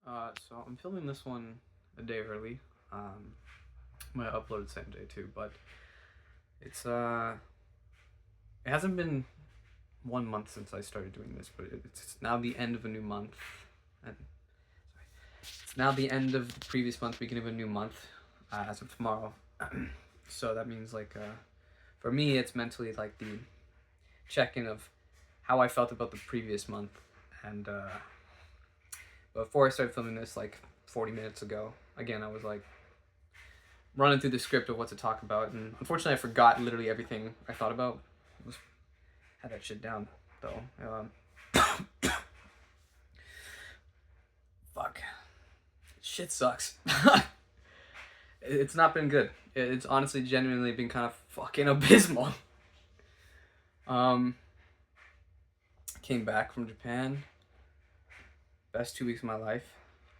So I'm filming this one a day early. I'm gonna upload the same day too, but it's it hasn't been 1 month since I started doing this, but it's now the end of a new month, and it's now the end of the previous month, beginning of a new month, as of tomorrow. So that means for me, it's mentally like the check-in of how I felt about the previous month, and before I started filming this, like 40 minutes ago, again, I was like running through the script of what to talk about, and unfortunately, I forgot literally everything I thought about. Had that shit down though. Fuck, shit sucks. It's not been good. It's honestly, genuinely been kind of fucking abysmal. Came back from Japan. Best 2 weeks of my life.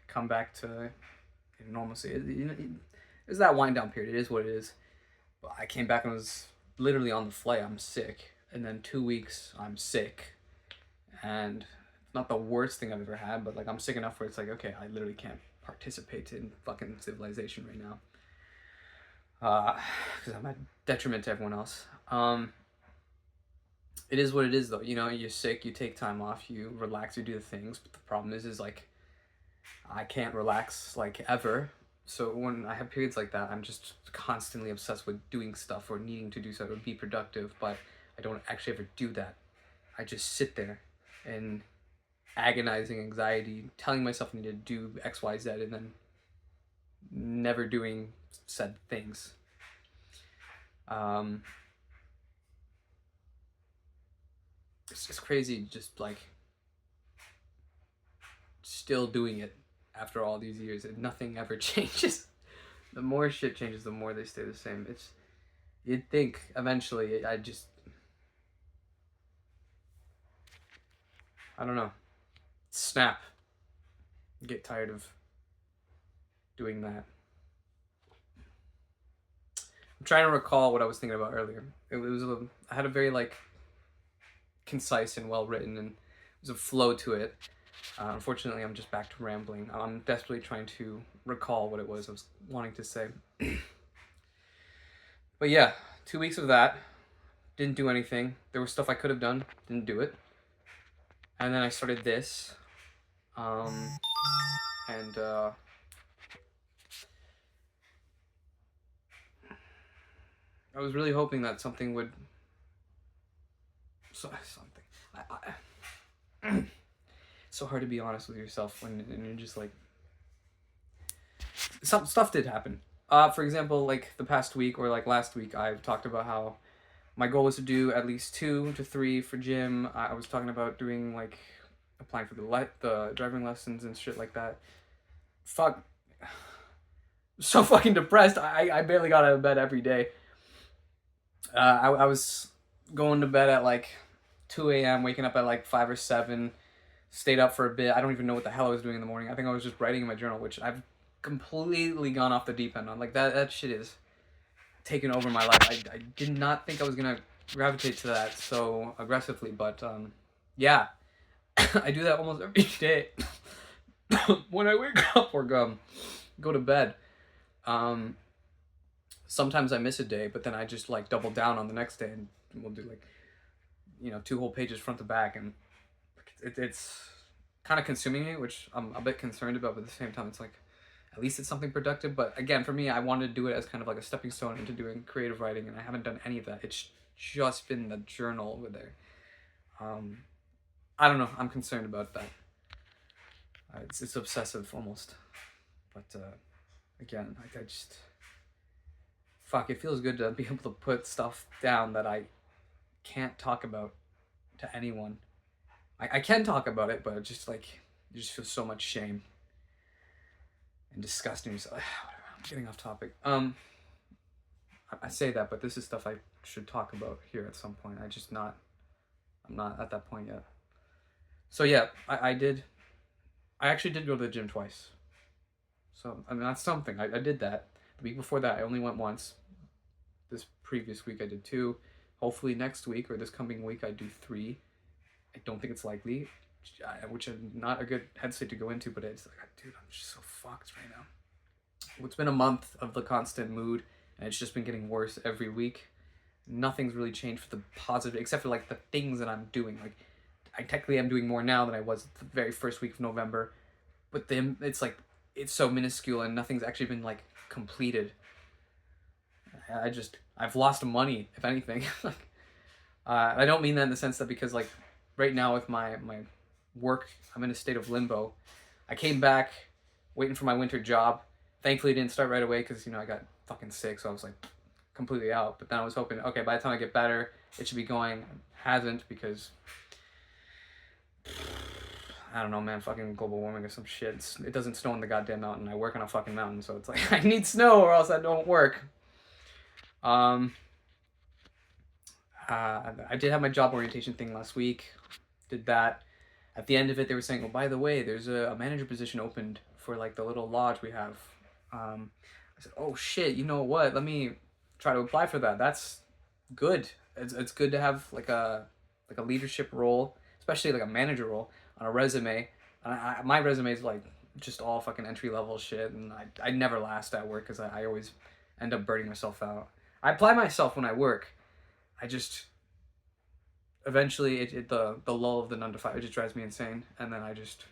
Come back to normalcy. It's that wind down period. It is what it is. But I came back and was literally on the flight. I'm sick, and then 2 weeks I'm sick, and it's not the worst thing I've ever had. But like I'm sick enough where it's like, okay, I literally can't participate in fucking civilization right now. Because I'm at detriment to everyone else. It is what it is though. You know, you're sick, you take time off, you relax, you do the things. But the problem is like I can't relax like ever. So when I have periods like that, I'm just constantly obsessed with doing stuff or needing to do stuff or be productive, but I don't actually ever do that. I just sit there in agonizing anxiety, telling myself I need to do X, Y, Z, and then never doing said things. It's just crazy, just like still doing it after all these years, and nothing ever changes. The more shit changes, the more they stay the same. You'd think eventually I don't know, snap, get tired of doing that. I'm trying to recall what I was thinking about earlier. I had a very like concise and well written, and there's a flow to it. Unfortunately, I'm just back to rambling. I'm desperately trying to recall what it was I was wanting to say. But yeah, 2 weeks of that. Didn't do anything. There was stuff I could have done. Didn't do it. And then I started this. And I was really hoping that something would... Something. It's so hard to be honest with yourself when you're just like... Some stuff did happen. For example, like the past week or like last week, I've talked about how my goal was to do at least 2 to 3 for gym. I was talking about doing like applying for the driving lessons and shit like that. Fuck. So fucking depressed. I barely got out of bed every day. I was going to bed at like 2 a.m., waking up at like 5 or 7, stayed up for a bit. I don't even know what the hell I was doing in the morning. I think I was just writing in my journal, which I've completely gone off the deep end on. Like that shit is taken over my life. I did not think I was gonna gravitate to that so aggressively, but yeah. I do that almost every day. When I wake up or go to bed. Sometimes I miss a day, but then I just like double down on the next day, and we'll do like 2 whole pages front to back, and it's kind of consuming me, which I'm a bit concerned about, but at the same time it's like at least it's something productive. But again, for me, I wanted to do it as kind of like a stepping stone into doing creative writing, and I haven't done any of that. It's just been the journal over there. I don't know, I'm concerned about that. It's obsessive almost, but again, I just fuck, it feels good to be able to put stuff down that I can't talk about to anyone. I can talk about it, but just like you just feel so much shame and disgust in yourself. Whatever, I'm getting off topic. I say that, but this is stuff I should talk about here at some point. I'm not at that point yet. So yeah, I actually did go to the gym twice. So I mean that's something. I did that. The week before that I only went once. This previous week I did 2. Hopefully next week or this coming week I do 3. I don't think it's likely, which is not a good headstate to go into, but it's like, dude, I'm just so fucked right now. It's been a month of the constant mood, and it's just been getting worse every week. Nothing's really changed for the positive, except for like the things that I'm doing. Like, I technically am doing more now than I was the very first week of November, but then it's like, it's so minuscule and nothing's actually been like completed. I've lost money, if anything. Like, I don't mean that in the sense that because like right now with my work, I'm in a state of limbo. I came back waiting for my winter job. Thankfully, it didn't start right away because, you know, I got fucking sick, so I was like completely out. But then I was hoping, okay, by the time I get better, it should be going. Hasn't, because I don't know, man, fucking global warming or some shit. It doesn't snow on the goddamn mountain. I work on a fucking mountain, so it's like I need snow or else I don't work. I did have my job orientation thing last week. Did that. At the end of it, they were saying, "Oh, by the way, there's a manager position opened for like the little lodge we have." I said, "Oh shit, you know what? Let me try to apply for that. That's good. It's good to have like a leadership role, especially like a manager role on a resume." And my resume is like just all fucking entry level shit, and I never last at work because I always end up burning myself out. I apply myself when I work. I just eventually the lull of the 9 to 5, it just drives me insane, and then I just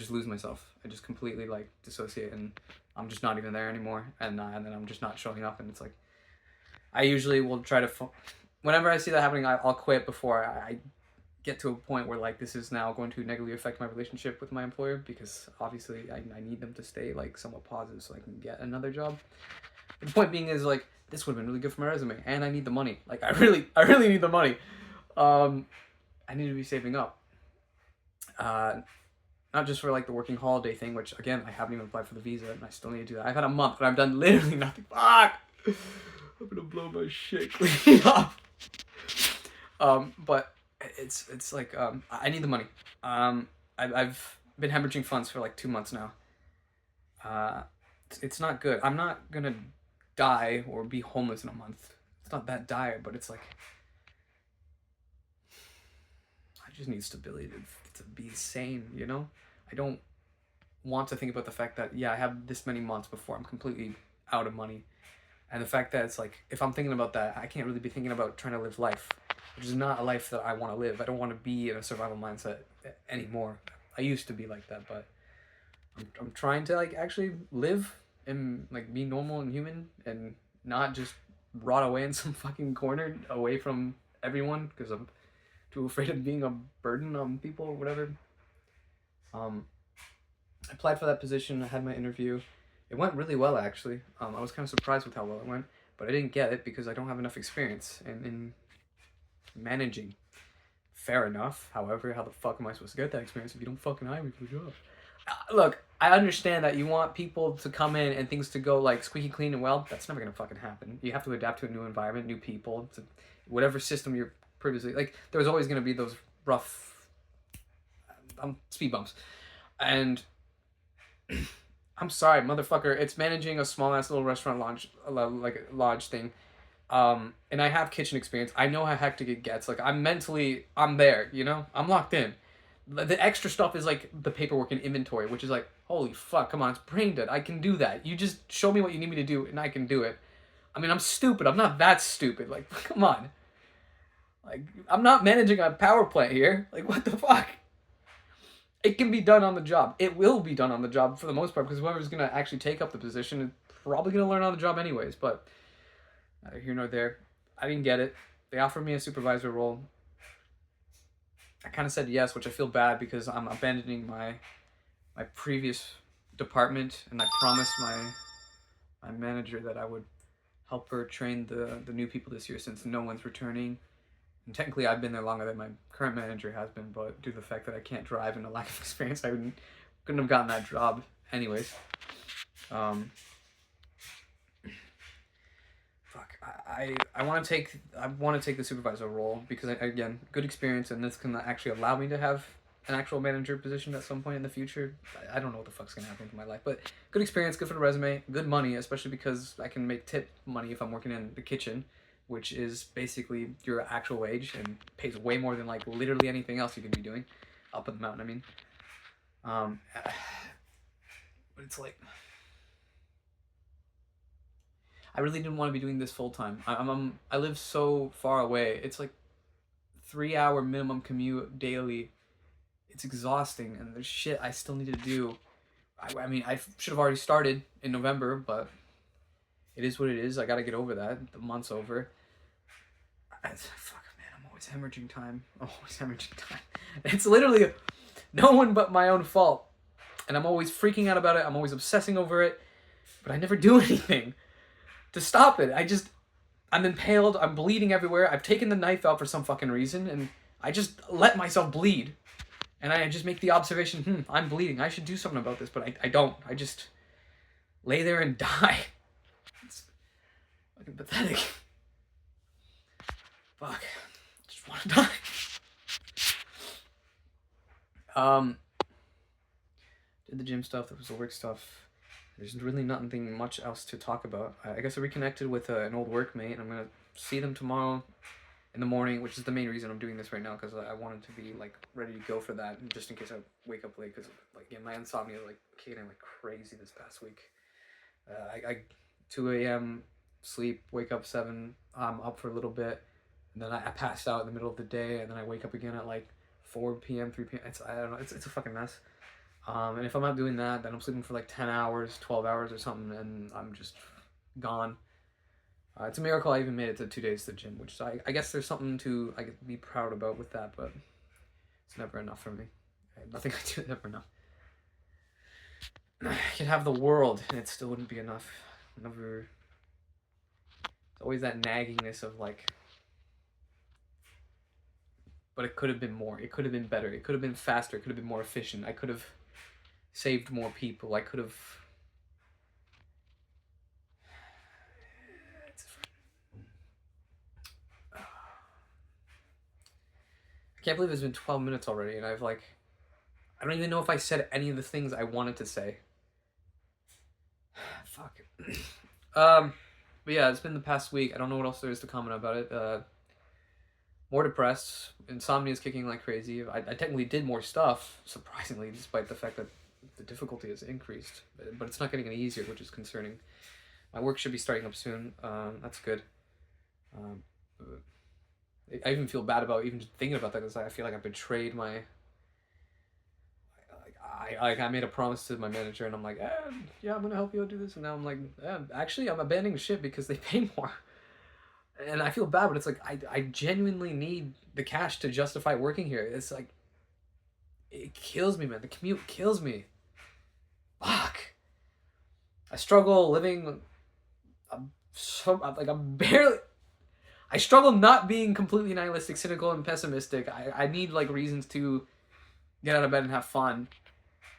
lose myself. I just completely like dissociate, and I'm just not even there anymore, and then I'm just not showing up, and it's like I usually will try to whenever I see that happening, I'll quit before I get to a point where like this is now going to negatively affect my relationship with my employer, because obviously I need them to stay like somewhat positive so I can get another job. But the point being is like, this would have been really good for my resume, and I need the money. Like I really need the money. I need to be saving up. Not just for like the working holiday thing, which again I haven't even applied for the visa, and I still need to do that. I've had a month, but I've done literally nothing. Fuck! I'm gonna blow my shit clean off. But it's like I need the money. I've been hemorrhaging funds for like 2 months now. It's not good. I'm not gonna die or be homeless in a month. It's not that dire, but it's like I just need stability to be sane, you know? I don't want to think about the fact that, yeah, I have this many months before I'm completely out of money. And the fact that it's like, if I'm thinking about that, I can't really be thinking about trying to live life, which is not a life that I want to live. I don't want to be in a survival mindset anymore. I used to be like that, but I'm trying to like actually live and like be normal and human, and not just rot away in some fucking corner away from everyone because I'm too afraid of being a burden on people or whatever. I applied for that position. I had my interview. It went really well, actually. I was kind of surprised with how well it went, but I didn't get it because I don't have enough experience in managing. Fair enough. However, how the fuck am I supposed to get that experience if you don't fucking hire me for the job? Look, I understand that you want people to come in and things to go like squeaky clean and well. That's never gonna fucking happen. You have to adapt to a new environment, new people, to whatever system you're previously like. There was always gonna be those rough speed bumps, and I'm sorry, motherfucker. It's managing a small ass little restaurant like a lodge thing. And I have kitchen experience. I know how hectic it gets. Like I'm there, you know? I'm locked in. The extra stuff is like the paperwork and inventory, which is like, holy fuck, come on, it's brain dead. I can do that. You just show me what you need me to do and I can do it. I mean, I'm stupid. I'm not that stupid. Like, come on. Like, I'm not managing a power plant here. Like, what the fuck? It can be done on the job. It will be done on the job for the most part, because whoever's going to actually take up the position is probably going to learn on the job anyways. But neither here nor there. I didn't get it. They offered me a supervisor role. I kind of said yes, which I feel bad because I'm abandoning my previous department, and I promised my manager that I would help her train the new people this year, since no one's returning. And technically I've been there longer than my current manager has been, but due to the fact that I can't drive and a lack of experience, I couldn't have gotten that job anyways. I want to take the supervisor role because again, good experience, and this can actually allow me to have an actual manager position at some point in the future. I don't know what the fuck's gonna happen in my life, but good experience, good for the resume, good money, especially because I can make tip money if I'm working in the kitchen, which is basically your actual wage and pays way more than like literally anything else you can be doing. up in the mountain, I mean. Um, but it's like, I really didn't want to be doing this full time. I live so far away. It's like 3 hour minimum commute daily. It's exhausting, and there's shit I still need to do. I mean, I should have already started in November, but it is what it is. I gotta get over that. The month's over. Fuck, man, I'm always hemorrhaging time. Always hemorrhaging time. It's literally no one but my own fault. And I'm always freaking out about it. I'm always obsessing over it. But I never do anything to stop it. I'm impaled. I'm bleeding everywhere. I've taken the knife out for some fucking reason. And I just let myself bleed. And I just make the observation, I'm bleeding. I should do something about this. But I don't. I just lay there and die. It's fucking pathetic. Fuck. I just want to die. Did the gym stuff. There was the work stuff. There's really nothing much else to talk about. I guess I reconnected with an old workmate. I'm going to see them tomorrow in the morning, which is the main reason I'm doing this right now, because I wanted to be like ready to go for that, just in case I wake up late, because like, yeah, my insomnia is like getting like crazy this past week. I 2 a.m. sleep, wake up 7, I'm up for a little bit, and then I pass out in the middle of the day, and then I wake up again at like 4 p.m., 3 p.m. I don't know, it's a fucking mess. And if I'm not doing that, then I'm sleeping for like 10 hours, 12 hours or something, and I'm just gone. It's a miracle I even made it to 2 days to the gym, which I guess there's something to be proud about with that, but it's never enough for me. Nothing I do is ever enough. I could have the world, and it still wouldn't be enough. Never. It's always that naggingness of like, but it could have been more. It could have been better. It could have been faster. It could have been more efficient. I could have saved more people. I could have. I can't believe it's been 12 minutes already, and I don't even know if I said any of the things I wanted to say. Fuck. But yeah, it's been the past week. I don't know what else there is to comment about it. More depressed. Insomnia is kicking like crazy. I technically did more stuff, surprisingly, despite the fact that the difficulty has increased. But it's not getting any easier, which is concerning. My work should be starting up soon. That's good. I even feel bad about even just thinking about that, because I feel like I betrayed my... I made a promise to my manager, and I'm like, yeah, I'm going to help you out do this. And now I'm like, actually, I'm abandoning shit because they pay more. And I feel bad, but it's like, I genuinely need the cash to justify working here. It's like, it kills me, man. The commute kills me. Fuck. I struggle living... I struggle not being completely nihilistic, cynical, and pessimistic. I need like reasons to get out of bed and have fun,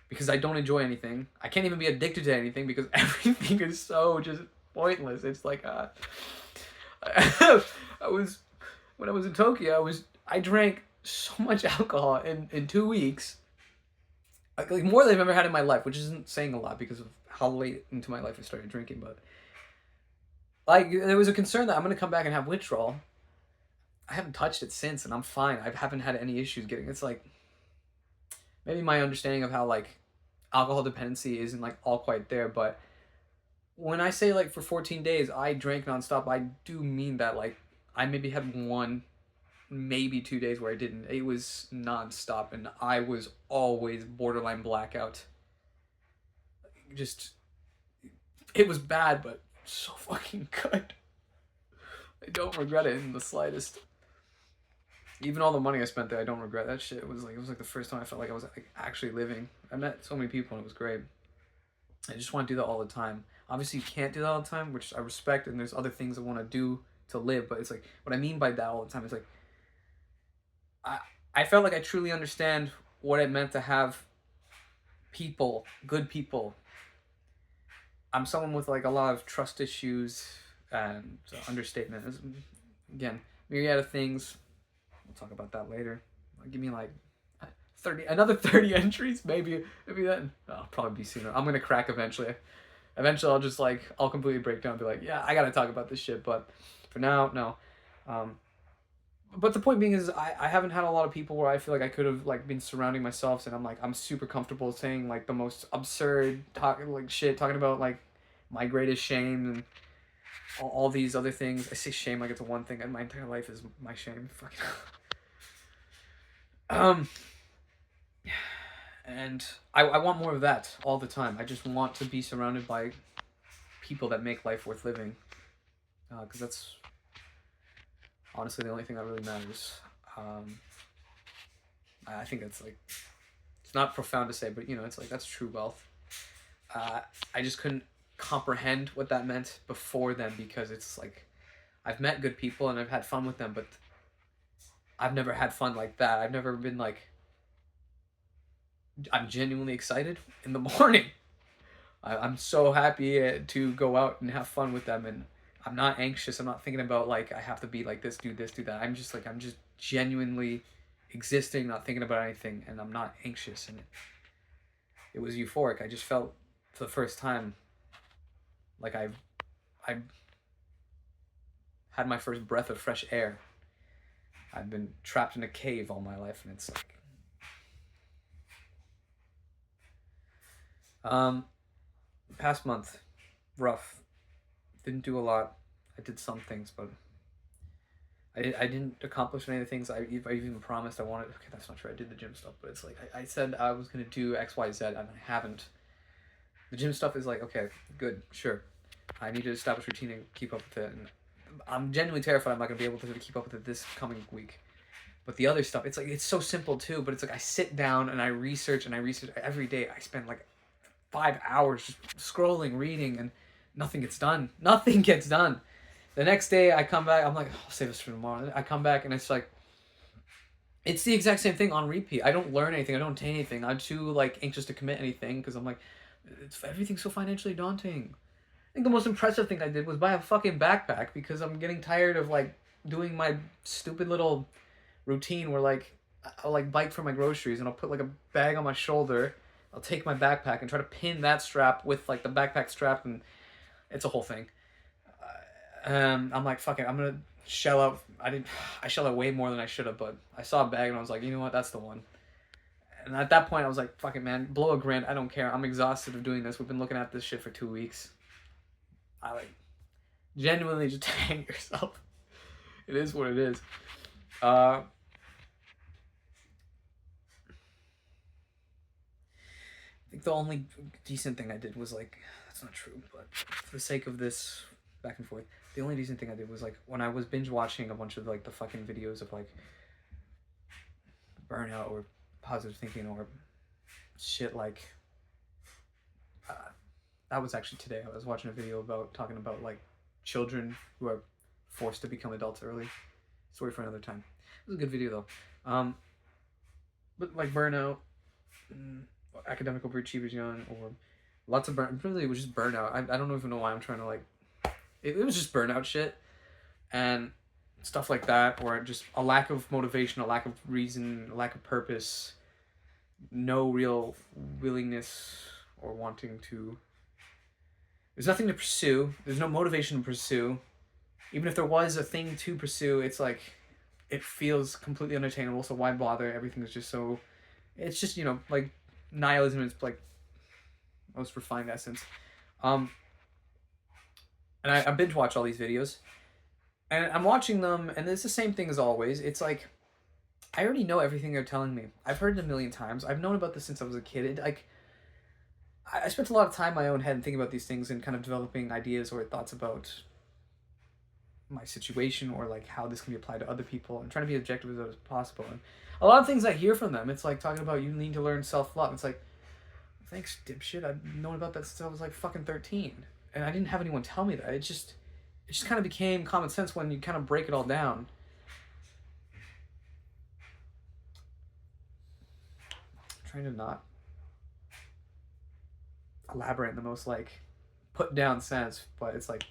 because I don't enjoy anything. I can't even be addicted to anything because everything is so just pointless. It's like when I was in Tokyo, I drank so much alcohol in 2 weeks, like more than I've ever had in my life, which isn't saying a lot because of how late into my life I started drinking, but like there was a concern that I'm gonna come back and have withdrawal. I haven't touched it since, and I'm fine. I haven't had any issues getting. It's like maybe my understanding of how like alcohol dependency isn't like all quite there, but when I say like for 14 days I drank nonstop, I do mean that. Like I maybe had 1, maybe 2 days where I didn't. It was nonstop, and I was always borderline blackout. Just, it was bad, but so fucking good. I don't regret it in the slightest. Even all the money I spent there, I don't regret that shit. It was like the first time I felt like I was like actually living. I met so many people, and it was great. I just want to do that all the time. Obviously, you can't do that all the time, which I respect, and there's other things I want to do to live, but it's like, what I mean by that all the time is like, I felt like I truly understand what it meant to have people, good people. I'm someone with like a lot of trust issues, and understatement is, again, myriad of things. We'll talk about that later. Give me like another 30 entries, maybe then. I'll probably be sooner. I'm gonna crack eventually. Eventually, I'll just like, I'll completely break down and be like, yeah, I gotta talk about this shit, but for now, no. but the point being is I haven't had a lot of people where I feel like I could have like been surrounding myself, and I'm super comfortable saying like the most absurd talking about like my greatest shame and all these other things. I say shame like it's a one thing, and my entire life is my shame. Fucking um, and I want more of that all the time. I just want to be surrounded by people that make life worth living, because that's honestly the only thing that really matters. I think that's like, it's not profound to say, but you know, it's like that's true wealth. I just couldn't comprehend what that meant before then, because it's like I've met good people and I've had fun with them, but I've never had fun like that. I've never been like, I'm genuinely excited in the morning. I'm so happy to go out and have fun with them, and I'm not anxious. I'm not thinking about like I have to be like this, do that. I'm just genuinely existing, not thinking about anything, and I'm not anxious, and it was euphoric. I just felt for the first time like I had my first breath of fresh air. I've been trapped in a cave all my life, and it's like past month, rough. Didn't do a lot. I did some things, but I didn't accomplish any of the things I even promised I wanted. Okay, that's not true. I did the gym stuff, but it's like I said I was going to do X, Y, Z, and I haven't. The gym stuff is like, okay, good, sure. I need to establish routine and keep up with it. And I'm genuinely terrified I'm not going to be able to keep up with it this coming week. But the other stuff, it's like, it's so simple too, but it's like I sit down and I research every day. I spend like 5 hours just scrolling, reading, and nothing gets done. Nothing gets done. The next day I come back, I'm like, I'll save this for tomorrow. I come back and it's like, it's the exact same thing on repeat. I don't learn anything. I don't attain anything. I'm too like anxious to commit anything because I'm like, everything's so financially daunting. I think the most impressive thing I did was buy a fucking backpack because I'm getting tired of like doing my stupid little routine where like I'll like bike for my groceries and I'll put like a bag on my shoulder. I'll take my backpack and try to pin that strap with like the backpack strap, and it's a whole thing. I'm like, fuck it, I'm gonna shell out. I shell out way more than I should have, but I saw a bag and I was like, you know what, that's the one. And at that point I was like, fuck it, man, blow $1,000, I don't care. I'm exhausted of doing this. We've been looking at this shit for 2 weeks. I like genuinely just hang yourself. It is what it is. I think the only decent thing I did was like, that's not true, but for the sake of this back and forth, the only decent thing I did was like when I was binge watching a bunch of like the fucking videos of like burnout or positive thinking or shit like that was actually today. I was watching a video talking about like children who are forced to become adults early. Story for another time. It was a good video though. But like burnout, academic overachievers young, or lots of really it was just burnout. I don't even know why I'm trying to like, it was just burnout shit and stuff like that, or just a lack of motivation, a lack of reason, a lack of purpose, no real willingness or wanting to. There's nothing to pursue. There's no motivation to pursue. Even if there was a thing to pursue, it's like it feels completely unattainable. So why bother? Everything is just so. It's just, you know, like nihilism is like most refined essence. And I binge watch all these videos, and I'm watching them, and it's the same thing as always. It's like I already know everything they're telling me. I've heard it a million times. I've known about this since I was a kid. I spent a lot of time in my own head and thinking about these things and kind of developing ideas or thoughts about my situation or like how this can be applied to other people and trying to be objective as possible. And a lot of things I hear from them, it's like talking about you need to learn self-love. It's like, thanks, dipshit. I've known about that since I was like fucking 13. And I didn't have anyone tell me that. It just kind of became common sense when you kind of break it all down. I'm trying to not elaborate in the most like put down sense, but it's like,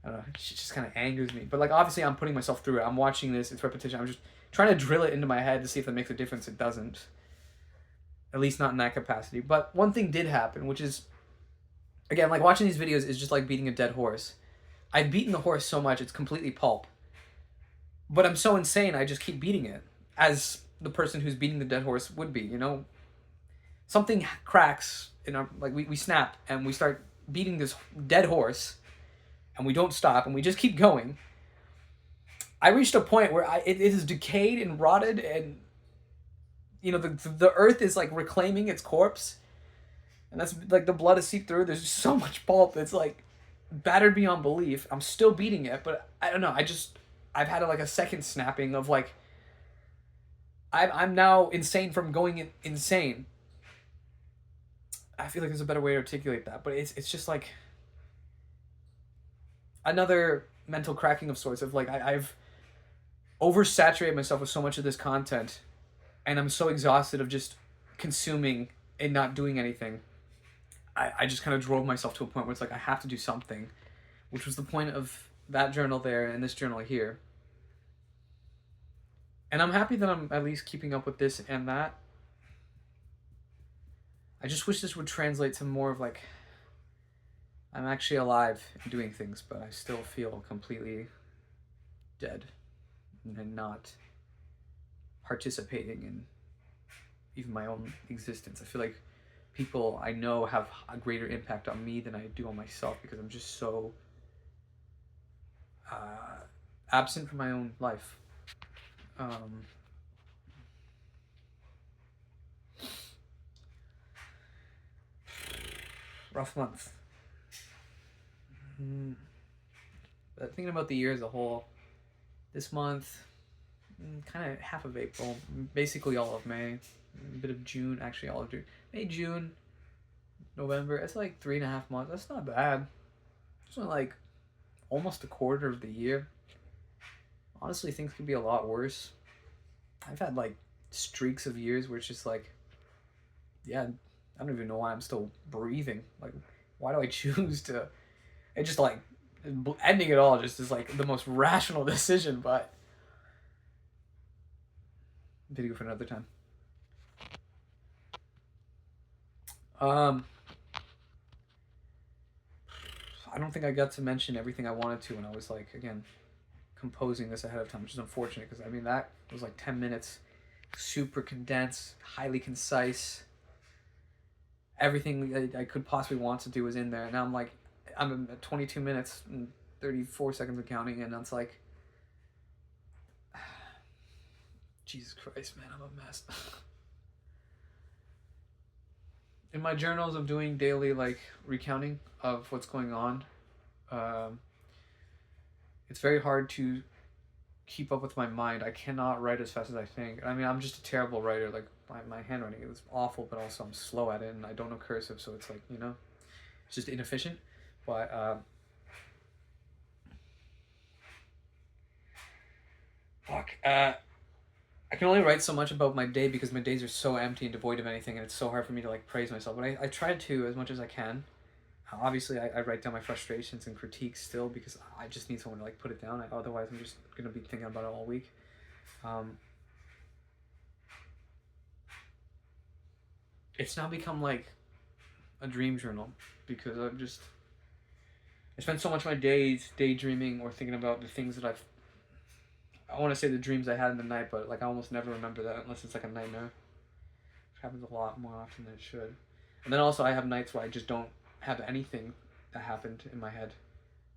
I don't know, it just kind of angers me. But like obviously I'm putting myself through it. I'm watching this, it's repetition. I'm just trying to drill it into my head to see if that makes a difference. It doesn't. At least not in that capacity. But one thing did happen, which is, again, like watching these videos is just like beating a dead horse. I've beaten the horse so much, it's completely pulp. but I'm so insane, I just keep beating it, as the person who's beating the dead horse would be. You know, something cracks in our, like, we snap and we start beating this dead horse, and we don't stop, and we just keep going. I reached a point where it is decayed and rotted, and the earth is like reclaiming its corpse, and that's like the blood is seeped through. There's just so much pulp. It's like battered beyond belief. I'm still beating it, but I don't know. I've had like a second snapping of like I'm now insane from going insane. I feel like there's a better way to articulate that, but it's just like another mental cracking of sorts of like I've oversaturated myself with so much of this content, and I'm so exhausted of just consuming and not doing anything. I just kind of drove myself to a point where it's like I have to do something, which was the point of that journal there and this journal here. And I'm happy that I'm at least keeping up with this and that. I just wish this would translate to more of like I'm actually alive and doing things, but I still feel completely dead and not participating in even my own existence. I feel like people I know have a greater impact on me than I do on myself because I'm just so absent from my own life. Rough month. But thinking about the year as a whole, this month, kind of half of April, basically all of May, a bit of June, actually all of June. May, June, November, it's like 3.5 months. That's not bad. It's not like almost a quarter of the year. Honestly, things could be a lot worse. I've had like streaks of years where it's just like, yeah, I don't even know why I'm still breathing. Like, why do I choose to? It just like ending it all just is like the most rational decision, but video for another time. I don't think I got to mention everything I wanted to when I was like, again, composing this ahead of time, which is unfortunate because I mean that was like 10 minutes, super condensed, highly concise. Everything I could possibly want to do was in there. And now I'm at 22 minutes and 34 seconds of counting, and it's like, Jesus Christ, man, I'm a mess. In my journals, I'm doing daily like recounting of what's going on. It's very hard to keep up with my mind. I cannot write as fast as I think. I mean, I'm just a terrible writer. Like my handwriting is awful, but also I'm slow at it, and I don't know cursive, so it's like it's just inefficient. But I can only write so much about my day because my days are so empty and devoid of anything, and it's so hard for me to like praise myself. But I try to as much as I can. Obviously, I write down my frustrations and critiques still because I just need someone to like put it down. Otherwise, I'm just gonna be thinking about it all week. It's now become like a dream journal because I spend so much of my days daydreaming or thinking about the things that I want to say the dreams I had in the night, but like I almost never remember that unless it's like a nightmare. Which happens a lot more often than it should. And then also I have nights where I just don't have anything that happened in my head.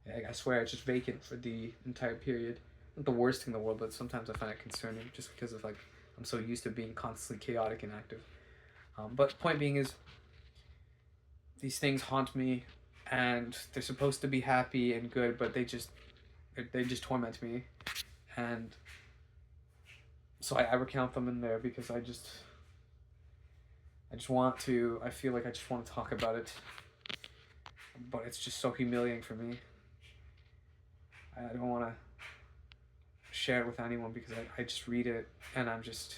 I swear it's just vacant for the entire period. Not the worst thing in the world, but sometimes I find it concerning just because of like I'm so used to being constantly chaotic and active. But point being is these things haunt me, and they're supposed to be happy and good, but they just torment me, and so I recount them in there because I just want to. I feel like I just want to talk about it, but it's just so humiliating for me. I don't want to share it with anyone because I just read it and I'm just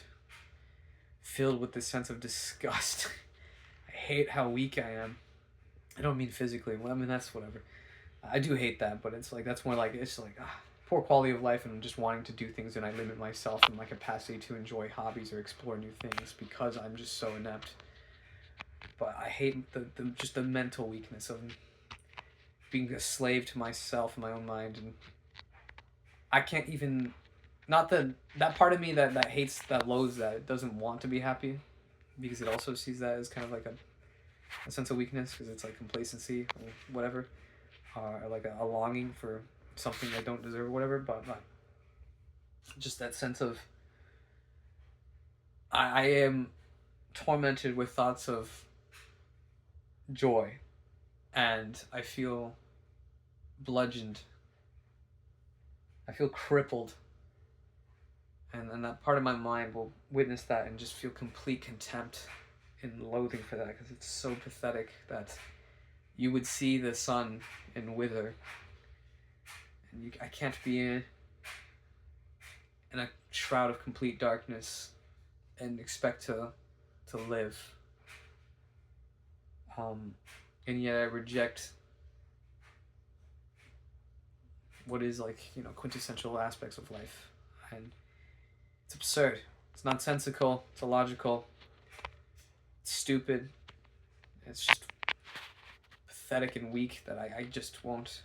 filled with this sense of disgust. I hate how weak I am. I don't mean physically. Well, I mean, that's whatever. I do hate that, but it's like, that's more like, it's like, poor quality of life and just wanting to do things, and I limit myself and my capacity to enjoy hobbies or explore new things because I'm just so inept. But I hate just the mental weakness of being a slave to myself and my own mind, and I can't even not that part of me that hates, that loathes that, it doesn't want to be happy, because it also sees that as kind of like a sense of weakness, because it's like complacency or whatever, or like a longing for something I don't deserve or whatever. But just that sense of I am tormented with thoughts of joy, and I feel bludgeoned. I feel crippled. And that part of my mind will witness that and just feel complete contempt and loathing for that, because it's so pathetic that you would see the sun and wither, and I can't be in a shroud of complete darkness and expect to live. And yet I reject what is like, quintessential aspects of life. And it's absurd. It's nonsensical. It's illogical. It's stupid. It's just pathetic and weak that I just won't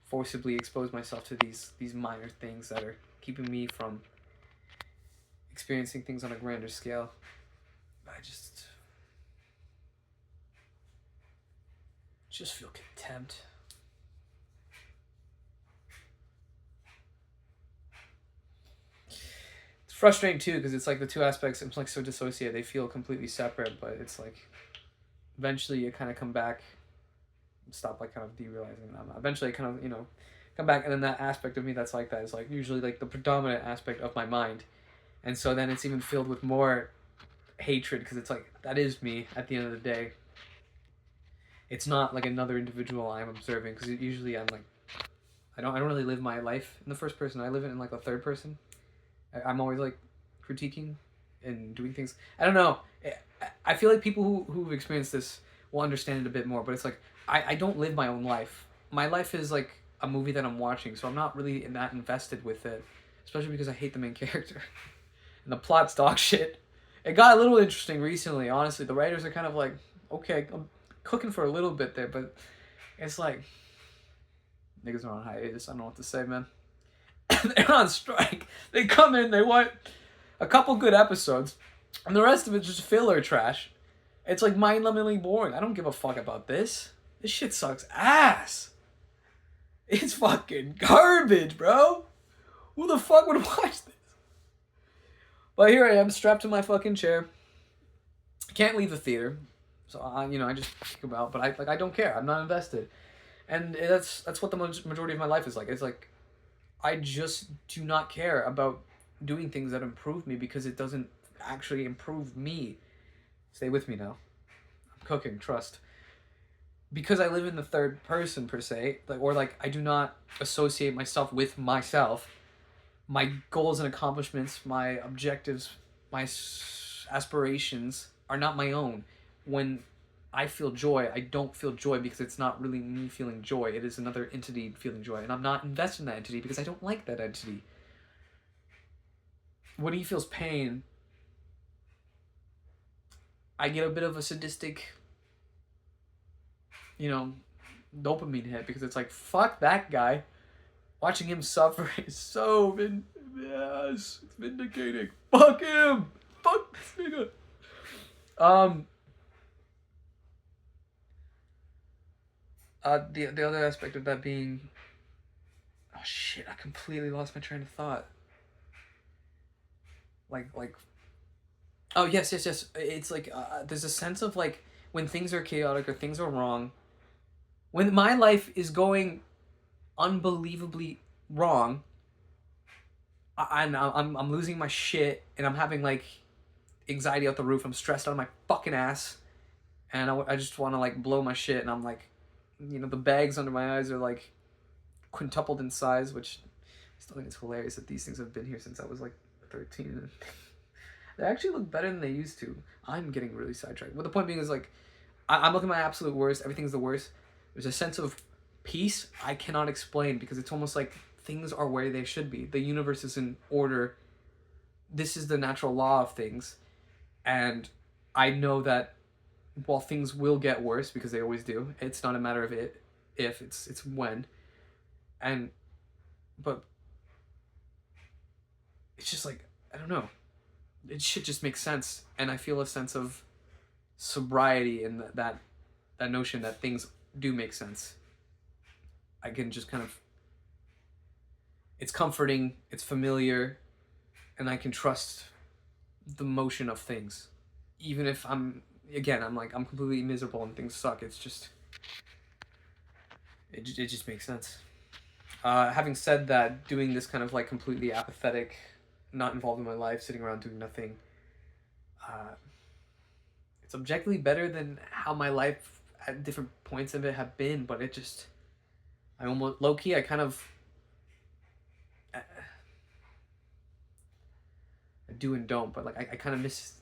forcibly expose myself to these minor things that are keeping me from experiencing things on a grander scale. I just feel contempt. It's frustrating too, because it's like the two aspects, it's like so dissociated. They feel completely separate, but it's like eventually you kind of come back, stop like kind of derealizing them. Eventually I kind of, come back, and then that aspect of me that's like that is like usually like the predominant aspect of my mind. And so then it's even filled with more hatred, because it's like, that is me at the end of the day. It's not like another individual I'm observing, because usually I'm like, I don't really live my life in the first person. I live it in like the third person. I'm always like critiquing and doing things. I don't know. I feel like people who've experienced this will understand it a bit more, but it's like, I don't live my own life. My life is like a movie that I'm watching, so I'm not really that invested with it, especially because I hate the main character. And the plot's dog shit. It got a little interesting recently, honestly. The writers are kind of like, okay, I'm cooking for a little bit there, but it's like, niggas are on hiatus. I don't know what to say, man. They're on strike. They come in, they want a couple good episodes, and the rest of it's just filler trash. It's like mind-numbingly boring. I don't give a fuck about this. This shit sucks ass. It's fucking garbage, bro. Who the fuck would watch this? But here I am, strapped to my fucking chair. Can't leave the theater, so I just think about. But I don't care. I'm not invested, and that's what the majority of my life is like. It's like, I just do not care about doing things that improve me, because it doesn't actually improve me. Stay with me now. I'm cooking. Trust. Because I live in the third person per se, or I do not associate myself with myself. My goals and accomplishments, my objectives, my aspirations are not my own. When I feel joy, I don't feel joy because it's not really me feeling joy. It is another entity feeling joy, and I'm not invested in that entity because I don't like that entity. When he feels pain, I get a bit of a sadistic, dopamine hit, because it's like, fuck that guy. Watching him suffer is so yes, it's vindicating. Fuck him. Fuck this nigga. The other aspect of that being, oh shit, I completely lost my train of thought. Oh yes. It's like there's a sense of like, when things are chaotic or things are wrong, when my life is going unbelievably wrong, I'm losing my shit, and I'm having like anxiety out the roof. I'm stressed out of my fucking ass, and I just want to like blow my shit, and I'm like, the bags under my eyes are like quintupled in size, which I still think it's hilarious that these things have been here since I was like 13, and they actually look better than they used to. I'm getting really sidetracked, but the point being is like, I'm looking at my absolute worst. Everything's the worst. There's a sense of peace I cannot explain, because it's almost like things are where they should be. The universe is in order. This is the natural law of things. And I know that while things will get worse, because they always do, it's not a matter of if, it's when. But it's just like, I don't know. It shit just makes sense, and I feel a sense of sobriety in that notion that things do make sense. I can just kind of, it's comforting, it's familiar, and I can trust the motion of things. Even if I'm like, I'm completely miserable and things suck, it's just, it just makes sense. Having said that, doing this kind of like completely apathetic, not involved in my life, sitting around doing nothing, uh, it's objectively better than how my life at different points of it have been, but it just, I almost, low key, I kind of, I do and don't, but like, I kind of miss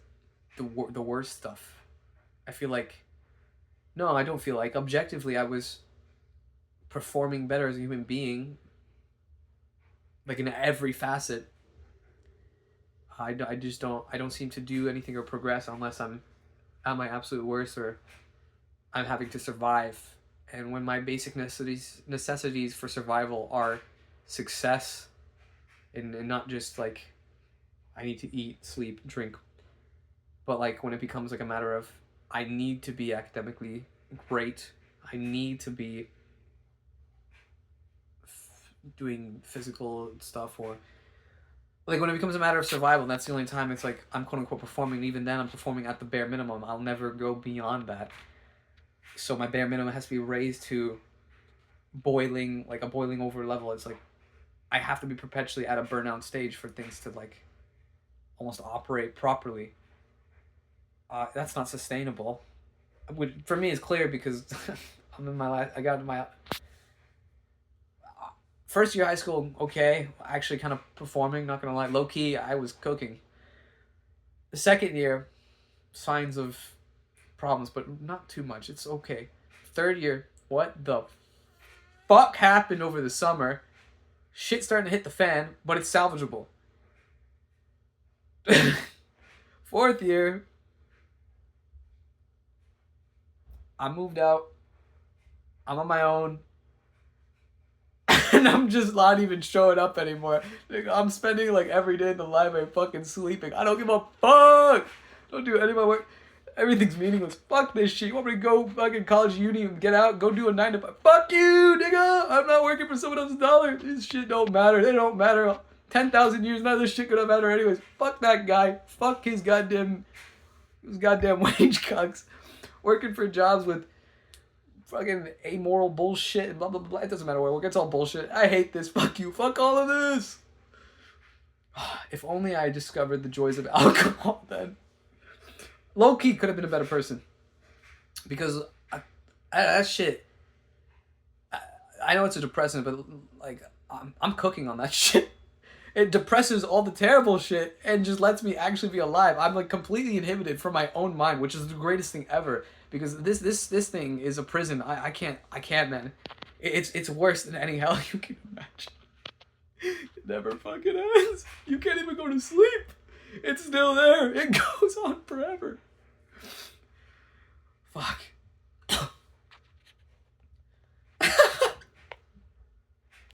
the worst stuff. I feel like, no, I don't feel like, objectively, I was performing better as a human being, like in every facet. I just don't, I don't seem to do anything or progress unless I'm at my absolute worst or I'm having to survive. And when my basic necessities for survival are success, and not just like I need to eat, sleep, drink, but like when it becomes like a matter of I need to be academically great, I need to be doing physical stuff, or like when it becomes a matter of survival, that's the only time it's like I'm quote unquote performing, and even then I'm performing at the bare minimum. I'll never go beyond that. So my bare minimum has to be raised to boiling, like a boiling over level. It's like I have to be perpetually at a burnout stage for things to like almost operate properly. That's not sustainable. For me, it's clear because I'm in my last. I got my first year of high school. Okay, actually, kind of performing. Not gonna lie, low key, I was cooking. The second year, signs of problems, but not too much. It's okay. Third year, what the fuck happened over the summer? Shit starting to hit the fan, but it's salvageable. Fourth year, I moved out. I'm on my own. And I'm just not even showing up anymore. Like, I'm spending like every day in the library fucking sleeping. I don't give a fuck. Don't do any of my work. Everything's meaningless. Fuck this shit. You want me to go fucking college, uni, and get out, go do a 9 to 5? Fuck you, nigga. I'm not working for someone else's dollar. This shit don't matter. They don't matter. 10,000 years, none of this shit gonna matter anyways. Fuck that guy. Fuck his goddamn wage cucks. Working for jobs with fucking amoral bullshit and blah blah blah. It doesn't matter where I work. It's all bullshit. I hate this. Fuck you. Fuck all of this. If only I discovered the joys of alcohol then. Low key could have been a better person. Because that shit. I know it's a depressant, but like I'm cooking on that shit. It depresses all the terrible shit and just lets me actually be alive. I'm like completely inhibited from my own mind, which is the greatest thing ever. Because this thing is a prison. I can't, man. It's worse than any hell you can imagine. It never fucking ends. You can't even go to sleep. It's still there. It